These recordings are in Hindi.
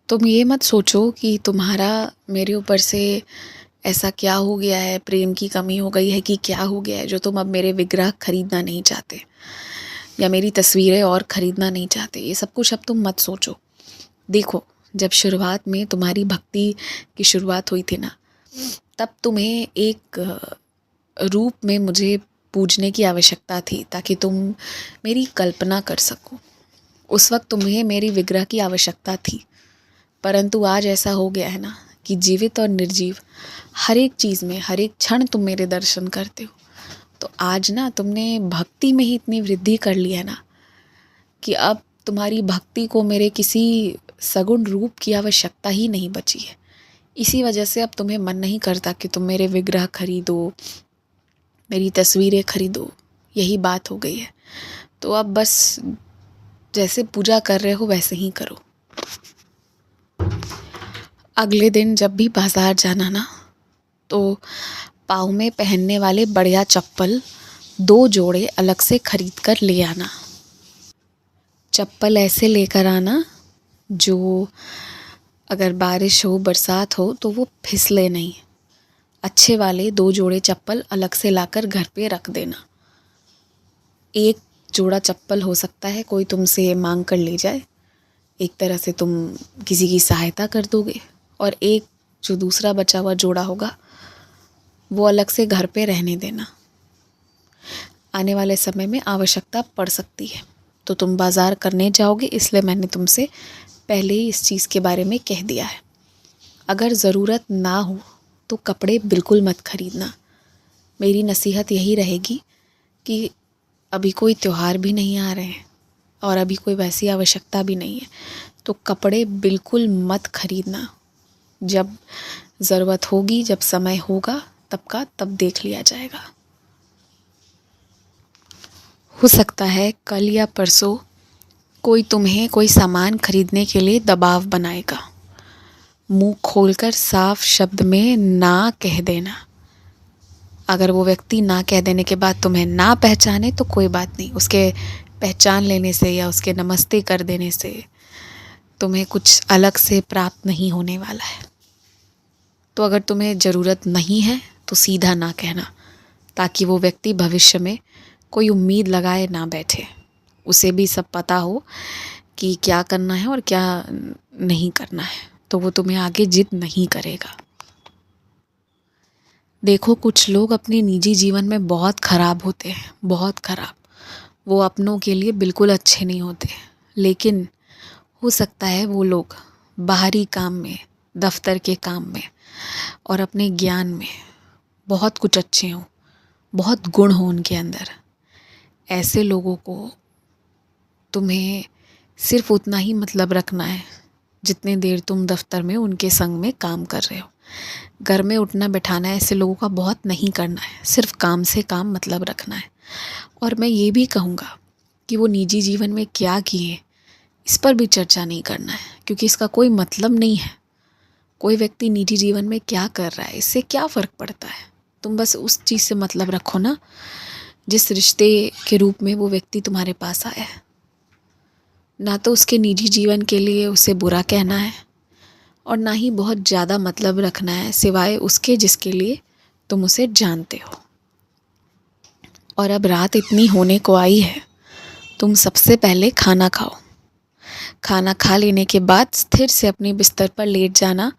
तुम ये मत सोचो कि तुम्हारा मेरे ऊपर से ऐसा क्या हो गया है, प्रेम की कमी हो गई है कि क्या हो गया है जो तुम अब मेरे विग्रह खरीदना नहीं चाहते या मेरी तस्वीरें और खरीदना नहीं चाहते। ये सब कुछ अब तुम मत सोचो। देखो, जब शुरुआत में तुम्हारी भक्ति की शुरुआत हुई थी ना, तब तुम्हें एक रूप में मुझे पूजने की आवश्यकता थी ताकि तुम मेरी कल्पना कर सको। उस वक्त तुम्हें मेरी विग्रह की आवश्यकता थी, परंतु आज ऐसा हो गया है ना कि जीवित और निर्जीव हर एक चीज़ में हर एक क्षण तुम मेरे दर्शन करते हो। तो आज ना तुमने भक्ति में ही इतनी वृद्धि कर ली है ना कि अब तुम्हारी भक्ति को मेरे किसी सगुण रूप की आवश्यकता ही नहीं बची है। इसी वजह से अब तुम्हें मन नहीं करता कि तुम मेरे विग्रह खरीदो, मेरी तस्वीरें खरीदो। यही बात हो गई है। तो अब बस जैसे पूजा कर रहे हो वैसे ही करो। अगले दिन जब भी बाज़ार जाना ना, तो पाँव में पहनने वाले बढ़िया चप्पल 2 जोड़े अलग से खरीद कर ले आना। चप्पल ऐसे लेकर आना जो अगर बारिश हो, बरसात हो तो वो फिसले नहीं। अच्छे वाले 2 जोड़े चप्पल अलग से लाकर घर पे रख देना। एक जोड़ा चप्पल हो सकता है कोई तुमसे मांग कर ले जाए, एक तरह से तुम किसी की सहायता कर दोगे, और एक जो दूसरा बचा हुआ जोड़ा होगा वो अलग से घर पे रहने देना। आने वाले समय में आवश्यकता पड़ सकती है, तो तुम बाज़ार करने जाओगे, इसलिए मैंने तुमसे पहले ही इस चीज़ के बारे में कह दिया है। अगर ज़रूरत ना हो तो कपड़े बिल्कुल मत खरीदना। मेरी नसीहत यही रहेगी कि अभी कोई त्योहार भी नहीं आ रहे हैं और अभी कोई वैसी आवश्यकता भी नहीं है, तो कपड़े बिल्कुल मत खरीदना। जब ज़रूरत होगी, जब समय होगा, तब का तब देख लिया जाएगा। हो सकता है कल या परसों कोई तुम्हें कोई सामान खरीदने के लिए दबाव बनाएगा। मुंह खोलकर साफ शब्द में ना कह देना। अगर वो व्यक्ति ना कह देने के बाद तुम्हें ना पहचाने तो कोई बात नहीं, उसके पहचान लेने से या उसके नमस्ते कर देने से तुम्हें कुछ अलग से प्राप्त नहीं होने वाला है। तो अगर तुम्हें ज़रूरत नहीं है तो सीधा ना कहना, ताकि वो व्यक्ति भविष्य में कोई उम्मीद लगाए ना बैठे। उसे भी सब पता हो कि क्या करना है और क्या नहीं करना है, तो वो तुम्हें आगे जिद नहीं करेगा। देखो, कुछ लोग अपने निजी जीवन में बहुत ख़राब होते हैं, बहुत ख़राब। वो अपनों के लिए बिल्कुल अच्छे नहीं होते, लेकिन हो सकता है वो लोग बाहरी काम में, दफ्तर के काम में और अपने ज्ञान में बहुत कुछ अच्छे हों, बहुत गुण हों उनके अंदर। ऐसे लोगों को तुम्हें सिर्फ उतना ही मतलब रखना है जितने देर तुम दफ्तर में उनके संग में काम कर रहे हो। घर में उठना बैठाना ऐसे लोगों का बहुत नहीं करना है, सिर्फ काम से काम मतलब रखना है। और मैं ये भी कहूँगा कि वो निजी जीवन में क्या किए इस पर भी चर्चा नहीं करना है, क्योंकि इसका कोई मतलब नहीं है। कोई व्यक्ति निजी जीवन में क्या कर रहा है, इससे क्या फ़र्क पड़ता है। तुम बस उस चीज़ से मतलब रखो ना, जिस रिश्ते के रूप में वो व्यक्ति तुम्हारे पास आया है। ना तो उसके निजी जीवन के लिए उसे बुरा कहना है और ना ही बहुत ज़्यादा मतलब रखना है, सिवाय उसके जिसके लिए तुम उसे जानते हो। और अब रात इतनी होने को आई है, तुम सबसे पहले खाना खाओ। खाना खा लेने के बाद स्थिर से अपने बिस्तर पर लेट जाना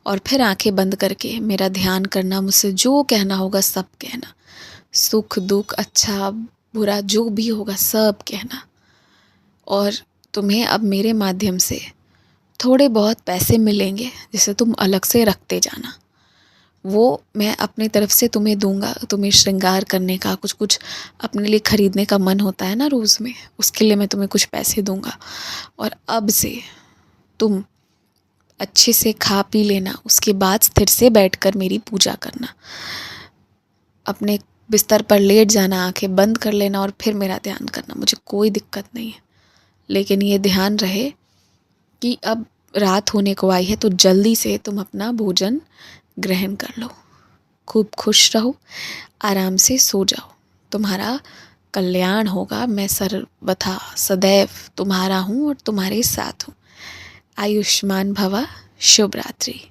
और फिर आंखें बंद करके मेरा ध्यान करना, मुझसे जो कहना होगा सब कहना। सुख दुख, अच्छा बुरा, जो भी होगा सब कहना। और तुम्हें अब मेरे माध्यम से थोड़े बहुत पैसे मिलेंगे जिसे तुम अलग से रखते जाना। वो मैं अपनी तरफ से तुम्हें दूंगा। तुम्हें श्रृंगार करने का, कुछ कुछ अपने लिए खरीदने का मन होता है ना रोज़ में, उसके लिए मैं तुम्हें कुछ पैसे दूंगा। और अब से तुम अच्छे से खा पी लेना, उसके बाद स्थिर से बैठकर मेरी पूजा करना। अपने बिस्तर पर लेट जाना, आंखें बंद कर लेना और फिर मेरा ध्यान करना। मुझे कोई दिक्कत नहीं है, लेकिन ये ध्यान रहे कि अब रात होने को आई है, तो जल्दी से तुम अपना भोजन ग्रहण कर लो। खूब खुश रहो, आराम से सो जाओ। तुम्हारा कल्याण होगा। मैं सर्वथा सदैव तुम्हारा हूँ और तुम्हारे साथ हूँ। आयुष्मान भवा। शुभ रात्रि।